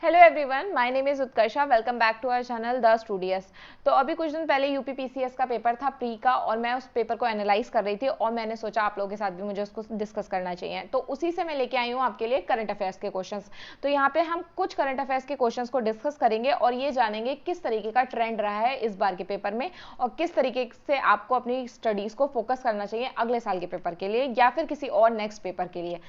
Hello everyone, my name is Utkarsha. Welcome back to our channel the Studious. तो अभी कुछ दिन पहले यूपी पीसीएस का पेपर था प्री का, और मैं उस पेपर को एनालाइज कर रही थी और मैंने सोचा आप लोगों के साथ भी मुझे उसको डिस्कस करना चाहिए। तो उसी से मैं लेके आई हूँ आपके लिए करंट अफेयर्स के क्वेश्चंस। तो यहाँ पे हम कुछ करंट अफेयर्स के क्वेश्चंस को डिस्कस करेंगे और ये जानेंगे किस तरीके का ट्रेंड रहा है इस बार के पेपर में और किस तरीके से आपको अपनी स्टडीज को फोकस करना चाहिए अगले साल के पेपर के लिए या फिर किसी और नेक्स्ट पेपर के लिए।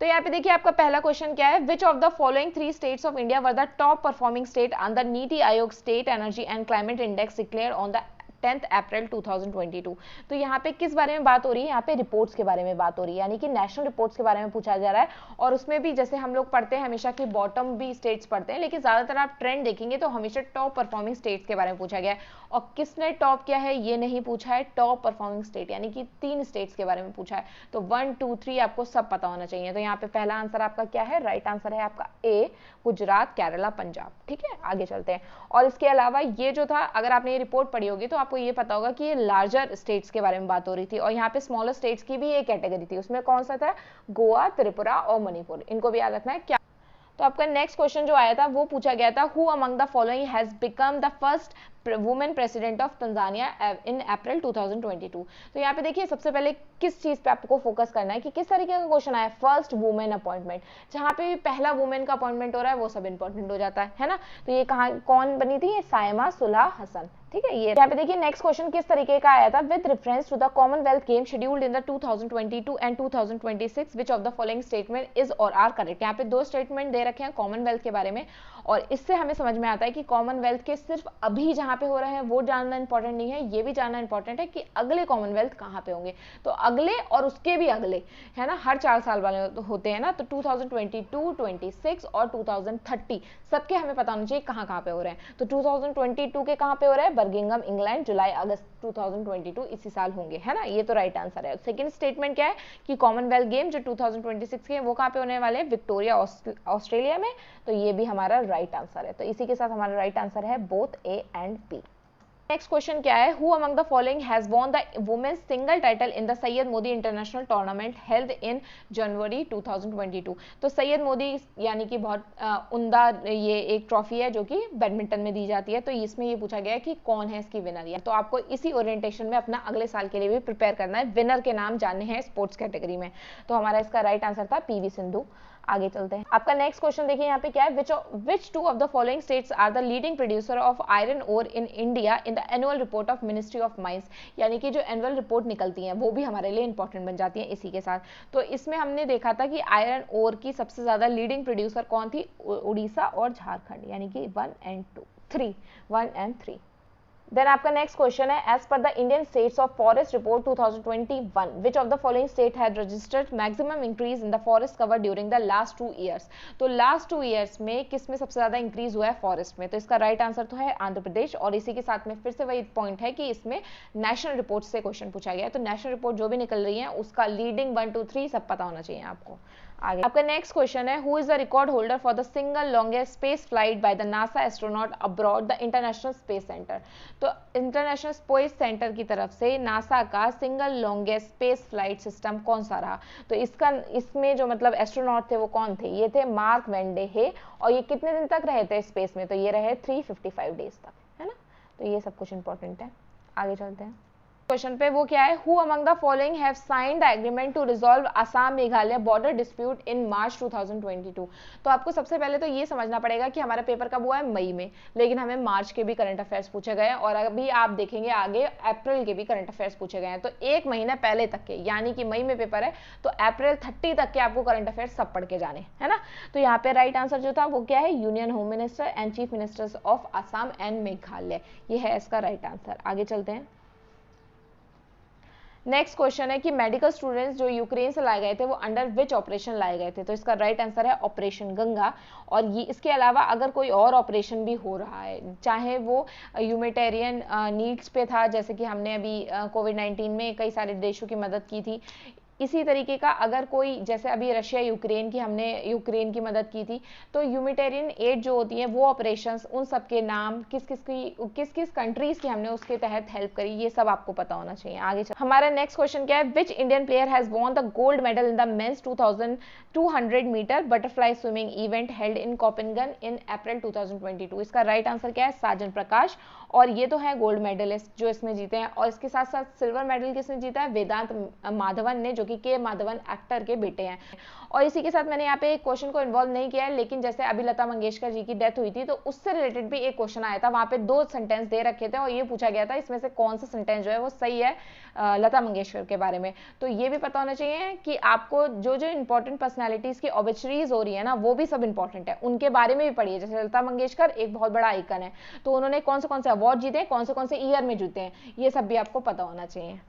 तो यहाँ पे देखिए आपका पहला क्वेश्चन क्या है। विच of the following 3 states of India were the top performing state on the NITI Aayog state energy and climate index declared on the 10 अप्रैल 2022। तो यहाँ पे किस बारे में बात हो रही है? यहाँ पे रिपोर्ट्स के बारे में बात हो रही है, यानी कि नेशनल रिपोर्ट्स के बारे में पूछा जा रहा है। और उसमें भी जैसे हम लोग पढ़ते हैं हमेशा कि बॉटम भी स्टेट्स पढ़ते हैं, लेकिन ज्यादातर आप ट्रेंड देखेंगे तो हमेशा टॉप परफॉर्मिंग स्टेट्स के बारे में पूछा गया है। और किसने टॉप किया है ये नहीं पूछा है, टॉप परफॉर्मिंग स्टेट यानी कि 3 स्टेट्स के बारे में पूछा है। तो 1, 2, 3 आपको सब पता होना चाहिए। तो यहाँ पे पहला आंसर आपका क्या है? राइट आंसर है आपका ए, गुजरात, केरला, पंजाब। ठीक है, आगे चलते हैं। और इसके अलावा ये जो था, अगर आपने ये रिपोर्ट पढ़ी होगी तो आपको ये पता होगा कि ये लार्जर स्टेट्स के बारे में बात हो रही थी और यहाँ पे स्मॉलर स्टेट्स की भी एक कैटेगरी थी। उसमें कौन सा था? गोवा, त्रिपुरा और मणिपुर। इनको भी याद रखना है। क्या तो आपका नेक्स्ट क्वेश्चन जो आया था वो पूछा गया था, who among the following has become the first women president of Tanzania in April 2022। तो यहाँ पे देखिए सबसे पहले किस चीज पे आपको फोकस करना है कि किस तरीके का क्वेश्चन आया। फर्स्ट वुमेन अपॉइंटमेंट, जहाँ पे भी पहला वुमेन का अपॉइंटमेंट हो रहा है वो सब इंपॉर्टेंट हो जाता है ना। तो ये कहाँ कौन बनी थी? ये साइमा सुलह हसन। ठीक है, ये यहाँ पे देखिए नेक्स्ट क्वेश्चन किस तरीके का आया था। With reference to the Commonwealth game scheduled in the 2022 and 2026 which of the following statement is और आर करेक्ट। यहाँ पे 2 स्टेटमेंट दे रखे हैं कॉमनवेल्थ के बारे में, और इससे हमें समझ में आता है कि कॉमनवेल्थ के सिर्फ अभी जहाँ पे हो रहे हैं वो जानना इंपॉर्टेंट नहीं है, ये भी जानना इंपॉर्टेंट है कि अगले कॉमनवेल्थ कहाँ पे होंगे। तो अगले और उसके भी अगले, है ना, हर 4 साल वाले होते हैं ना। तो 2022, 26 और 2030 सबके हमें पता होना चाहिए कहाँ कहाँ पे हो रहे हैं। तो 2022 के कहाँ पे हो रहे हैं? बर्मिंघम, इंग्लैंड, जुलाई अगस्त 2022 इसी साल होंगे, है ना। ये तो राइट आंसर है। सेकंड स्टेटमेंट क्या है कि कॉमनवेल्थ गेम जो 2026 के वो कहाँ पे होने वाले हैं? विक्टोरिया, ऑस्ट्रेलिया में। तो ये भी हमारा राइट आंसर है। तो इसी के साथ हमारा राइट आंसर है both A and B. Next question क्या है? Who among the following has won the women's single title in the Syed Modi international tournament held in January 2022। तो सैयद मोदी यानी कि बहुत उम्दा ये एक ट्रॉफी है जो कि बैडमिंटन में दी जाती है। तो इसमें ये पूछा गया है कि कौन है इसकी विनर। तो आपको इसी ओरिएंटेशन में अपना अगले साल के लिए भी प्रिपेयर करना है, विनर के नाम जानने हैं स्पोर्ट्स कैटेगरी में। तो हमारा इसका राइट आंसर था पीवी सिंधु। आगे चलते हैं। आपका नेक्स्ट क्वेश्चन देखिए यहाँ पे क्या है। Which 2 of the following states are the leading producer of iron ore in India in the annual report of ministry of mines. यानी कि जो एनुअल रिपोर्ट निकलती है वो भी हमारे लिए इंपॉर्टेंट बन जाती है इसी के साथ। तो इसमें हमने देखा था कि आयरन ओर की सबसे ज्यादा लीडिंग प्रोड्यूसर कौन थी? उड़ीसा और झारखंड, यानी कि 1 and 3। देन आपका नेक्स्ट क्वेश्चन है, as per the Indian states of forest report 2021 which of the following state had registered maximum increase in the forest cover during the last 2 years. तो last 2 years में किस में सबसे ज्यादा increase हुआ है? फॉरेस्ट में। तो इसका राइट आंसर तो है आंध्र प्रदेश। और इसी के साथ में फिर से वही पॉइंट है कि इसमें नेशनल रिपोर्ट से क्वेश्चन पूछा गया है। तो नेशनल रिपोर्ट जो भी निकल रही है उसका लीडिंग 1, 2, 3 सब पता होना चाहिए आपको। आगे आपका नेक्स्ट क्वेश्चन है, who is the record holder for the single longest space flight by the NASA astronaut abroad the international space centre. तो इंटरनेशनल स्पेस सेंटर की तरफ से नासा का single longest space flight system कौन सा रहा? तो इसमें जो मतलब एस्ट्रोनॉट थे वो कौन थे? ये थे मार्क वेंडे हे। और ये कितने दिन तक रहे थे स्पेस में? तो ये रहे 355 डेज तक, है ना। तो ये सब कुछ इंपॉर्टेंट है। आगे चलते हैं क्वेश्चन पे। वो क्या है? Who among the following have signed the agreement to resolve Assam Meghalaya border dispute in March 2022। तो आपको सबसे पहले तो ये समझना पड़ेगा कि हमारा पेपर कब हुआ है? मई में, लेकिन हमें मार्च के भी करंट अफेयर्स पूछे गए हैं और अभी आप देखेंगे आगे अप्रैल के भी करंट अफेयर्स पूछे गए हैं। तो 1 महीना पहले तक के, यानी कि मई में पेपर है तो अप्रैल 30 तक के आपको करंट अफेयर्स सब पढ़ के जाने, है ना। तो यहाँ पे राइट आंसर जो था वो क्या है? Union home minister and chief ministers of Assam and Meghalaya. ये है इसका राइट आंसर। आगे चलते हैं। नेक्स्ट क्वेश्चन है कि मेडिकल स्टूडेंट्स जो यूक्रेन से लाए गए थे वो अंडर विच ऑपरेशन लाए गए थे? तो इसका राइट आंसर है ऑपरेशन गंगा। और ये इसके अलावा अगर कोई और ऑपरेशन भी हो रहा है, चाहे वो ह्यूमैनिटेरियन नीड्स पे था, जैसे कि हमने अभी कोविड-19 में कई सारे देशों की मदद की थी, इसी तरीके का अगर कोई, जैसे अभी रशिया यूक्रेन की, हमने यूक्रेन की मदद की थी, तो ह्यूमैनिटेरियन एड जो होती है वो ऑपरेशंस, उन सब के नाम, किस किस कंट्रीज की हमने उसके तहत हेल्प करी, ये सब आपको पता होना चाहिए। आगे हमारा नेक्स्ट क्वेश्चन क्या है, which Indian player has won the gold medal in the men's 2200 metre butterfly swimming event held in Copenhagen in April 2022। इसका राइट आंसर क्या है, साजन प्रकाश। और ये तो है गोल्ड मेडलिस्ट जो इसमें जीते हैं। और इसके साथ साथ सिल्वर मेडल किसने जीता है, वेदांत माधवन ने, जो कि के माधवन एक्टर के बेटे हैं। और इसी के साथ मैंने यहाँ पे एक क्वेश्चन को इन्वॉल्व नहीं किया है, लेकिन जैसे अभी लता मंगेशकर जी की डेथ हुई थी तो उससे रिलेटेड भी एक क्वेश्चन आया था, वहां पे 2 सेंटेंस दे रखे थे और ये पूछा गया था इसमें से कौन सा सेंटेंस जो है वो सही है लता मंगेशकर के बारे में। तो ये भी पता होना चाहिए कि आपको जो जो इंपॉर्टेंट पर्सनैलिटीज की ऑबिचुरीज हो रही है ना, वो भी सब इंपॉर्टेंट है, उनके बारे में भी पढ़िए। जैसे लता मंगेशकर एक बहुत बड़ा आइकन है, तो उन्होंने कौन से अवार्ड जीते हैं, कौन से ईयर में जीते हैं, ये सब भी आपको पता होना चाहिए।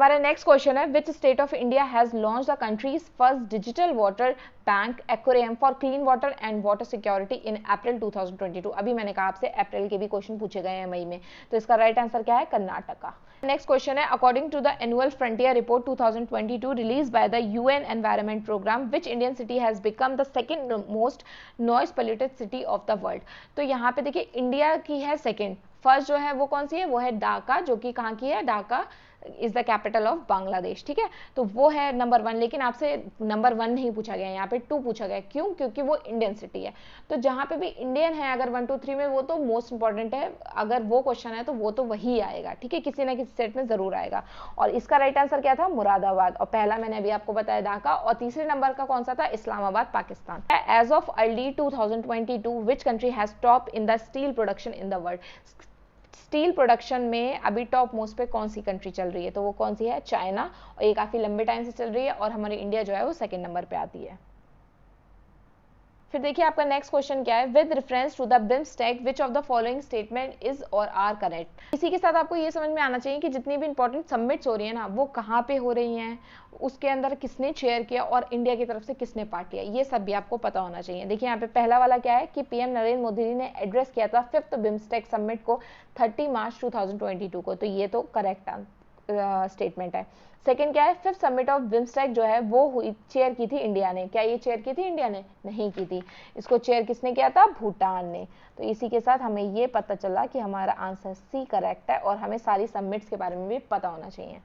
हमारा नेक्स्ट क्वेश्चन है, which state of India has launch the country's first digital water bank aquarium for clean water and water security in April 2022। अभी मैंने कहा आपसे अप्रैल के भी क्वेश्चन पूछे गए हैं मई में, तो इसका राइट आंसर क्या है, कर्नाटका। नेक्स्ट क्वेश्चन है, according to the annual frontier report 2022 release by the UN environment programme, which Indian city has become the second most noise polluted city of the world. तो यहाँ पे देखिए इंडिया की है second, first जो है वो कौन सी है, वो है ढाका, जो कि कहाँ की है, Dhaka is the capital of Bangladesh, ठीक है। तो वो है नंबर 1, लेकिन आपसे नंबर 1 नहीं पूछा गया, यहाँ पे 2 पूछा गया। क्यों? क्योंकि वो इंडियन सिटी है। तो जहां पे भी इंडियन है अगर 1 2 3 में, वो तो मोस्ट इंपॉर्टेंट है, अगर वो क्वेश्चन है तो वो तो वही आएगा, ठीक है, किसी ना किसी सेट में जरूर आएगा। और इसका राइट आंसर क्या था, मुरादाबाद। और पहला मैंने अभी आपको बताया ढाका, और तीसरे नंबर का कौन सा था, Islamabad, Pakistan. As of early 2022 which country has top in the steel production in the world. Steel production में अभी टॉप मोस्ट पे कौन सी कंट्री चल रही है, तो वो कौन सी है, चाइना। और ये काफी लंबे टाइम से चल रही है, और हमारी इंडिया जो है वो सेकंड नंबर पे आती है। फिर देखिए आपका नेक्स्ट क्वेश्चन क्या है, with reference to the BIMSTEC which of the following statement is और आर करेक्ट। इसी के साथ आपको ये समझ में आना चाहिए कि जितनी भी इंपॉर्टेंट सबमिट्स हो रही है ना, वो कहाँ पे हो रही हैं, उसके अंदर किसने चेयर किया और इंडिया की तरफ से किसने पार्ट लिया, ये सब भी आपको पता होना चाहिए। देखिए यहाँ पे पहला वाला क्या है कि पीएम नरेंद्र मोदी ने एड्रेस किया था 5th बिम्स्टेक समिट को 30 मार्च 2022 को, तो ये तो करेक्ट स्टेटमेंट है। सेकंड क्या है, 5th समिट ऑफ बिम्स्टेक जो है वो हुई, चेयर की थी इंडिया ने। क्या ये चेयर की थी इंडिया ने? नहीं की थी। इसको चेयर किसने किया था? भूटान ने। तो इसी के साथ हमें ये पता चला कि हमारा आंसर सी करेक्ट है, और हमें सारी समिट्स के बारे में भी पता होना चाहिए।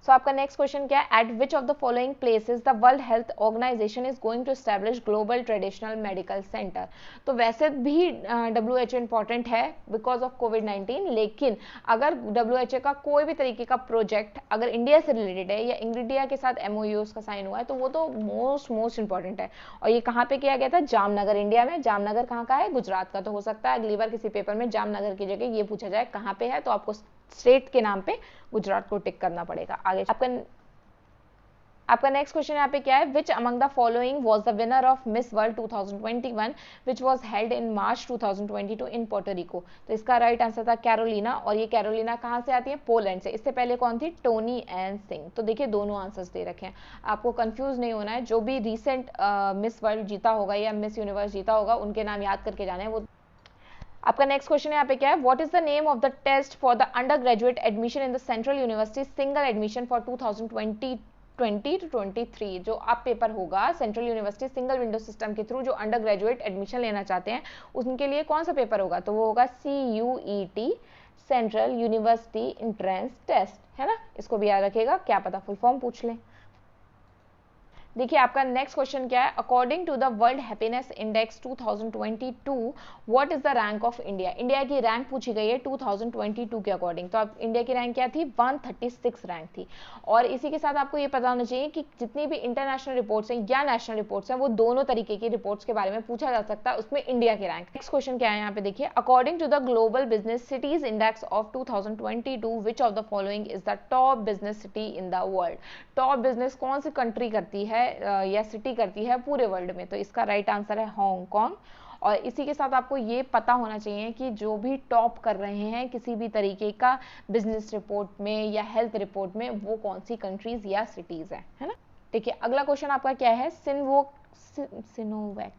सो आपका नेक्स्ट क्वेश्चन क्या है, at which of the following places the World Health Organization is going to establish global traditional medical centre. तो वैसे भी WHO इंपॉर्टेंट है बिकॉज ऑफ कोविड-19, लेकिन अगर WHO का कोई भी तरीके का प्रोजेक्ट अगर इंडिया से रिलेटेड है या इंडिया के साथ MOUs का साइन हुआ है, तो वो तो मोस्ट इंपॉर्टेंट है। और ये कहाँ पे किया गया था? जामनगर, इंडिया में। जामनगर कहाँ का है? गुजरात का। तो हो सकता है अगली बार किसी पेपर में जामनगर की जगह ये पूछा जाए कहाँ पे है, तो आपको स्टेट के नाम पे गुजरात को टिक करना पड़ेगा। आगे आपका नेक्स्ट क्वेश्चन यहाँ पे क्या है, which among the following was the winner of miss world 2021 which was held in March 2022 in Puerto Rico. तो इसका राइट आंसर था कैरोलिना, और ये कैरोलिना कहाँ से आती है? पोलैंड से। इससे पहले कौन थी? Tony N Singh. तो देखिए दोनों आंसर्स दे रखे हैं, आपको कंफ्यूज नहीं होना है। जो भी रिसेंट मिस वर्ल्ड जीता होगा या मिस यूनिवर्स जीता होगा, उनके नाम याद करके जाना है। वो आपका नेक्स्ट क्वेश्चन यहाँ पे क्या है, what is the name of the test for the undergraduate admission in the central university single admission for 2020 to 23। जो अब पेपर होगा central university single window system के थ्रू, जो अंडर ग्रेजुएट एडमिशन लेना चाहते हैं उनके लिए कौन सा पेपर होगा? तो वो होगा CUET, central university entrance test, है ना। इसको भी याद रखिएगा, क्या पता फुल फॉर्म पूछ लें। देखिए आपका नेक्स्ट क्वेश्चन क्या है, according to the world happiness index 2022 what is the rank of India. India की रैंक पूछी गई है 2022 के अकॉर्डिंग। तो अब इंडिया की रैंक क्या थी? 136 रैंक थी। और इसी के साथ आपको ये पता होना चाहिए कि जितनी भी इंटरनेशनल रिपोर्ट्स हैं या नेशनल रिपोर्ट्स हैं, वो दोनों तरीके की रिपोर्ट्स के बारे में पूछा जा सकता है, उसमें इंडिया की रैंक। नेक्स्ट क्वेश्चन क्या है यहाँ पे देखिए, according to the global business cities index of 2022 which of the following is the top business city in the world. Top business कौन सी कंट्री करती है या सिटी करती है पूरे वर्ल्ड में? तो इसका राइट आंसर है हांगकांग। और इसी के साथ आपको ये पता होना चाहिए कि जो भी टॉप कर रहे हैं किसी भी तरीके का बिजनेस रिपोर्ट में या हेल्थ रिपोर्ट में, वो कौन सी कंट्रीज या सिटीज है ना। देखिए अगला क्वेश्चन आपका क्या है, सिनोवैक।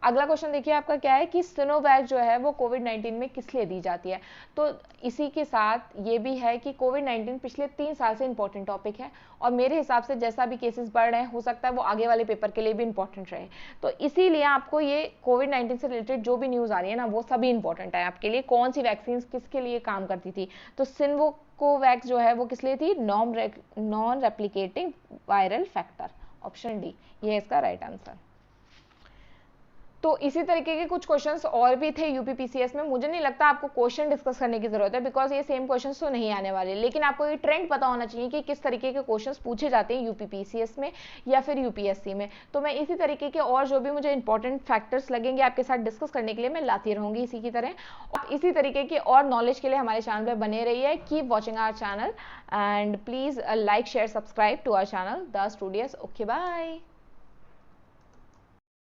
अगला क्वेश्चन देखिए आपका क्या है कि सिनोवैक जो है वो कोविड-19 में किस लिए दी जाती है। तो इसी के साथ ये भी है कि कोविड-19 पिछले 3 साल से इंपॉर्टेंट टॉपिक है और मेरे हिसाब से जैसा भी केसेस बढ़ रहे हैं हो सकता है वो आगे वाले पेपर के लिए भी इंपॉर्टेंट रहे। तो इसीलिए आपको ये कोविड-19 से रिलेटेड जो भी न्यूज़ आ रही है ना वो सभी इंपॉर्टेंट है आपके लिए। कौन सी वैक्सीन किसके लिए काम करती थी, तो सिनोवैक जो है वो किस लिए थी, non replicating viral factor, option D ये है इसका राइट आंसर। तो इसी तरीके के कुछ क्वेश्चंस और भी थे यूपीपीसीएस में। मुझे नहीं लगता आपको क्वेश्चन डिस्कस करने की जरूरत है बिकॉज ये सेम क्वेश्चंस तो नहीं आने वाले, लेकिन आपको ये ट्रेंड पता होना चाहिए कि किस तरीके के क्वेश्चंस पूछे जाते हैं यूपीपीसीएस में या फिर यूपीएससी में। तो मैं इसी तरीके के और जो भी मुझे इंपॉर्टेंट फैक्टर्स लगेंगे आपके साथ डिस्कस करने के लिए मैं लाती रहूंगी इसी की तरह। और इसी तरीके के और नॉलेज के लिए हमारे चैनल पर बने रहिए। Keep watching our channel and please like share subscribe to our channel the Studious. Okay bye.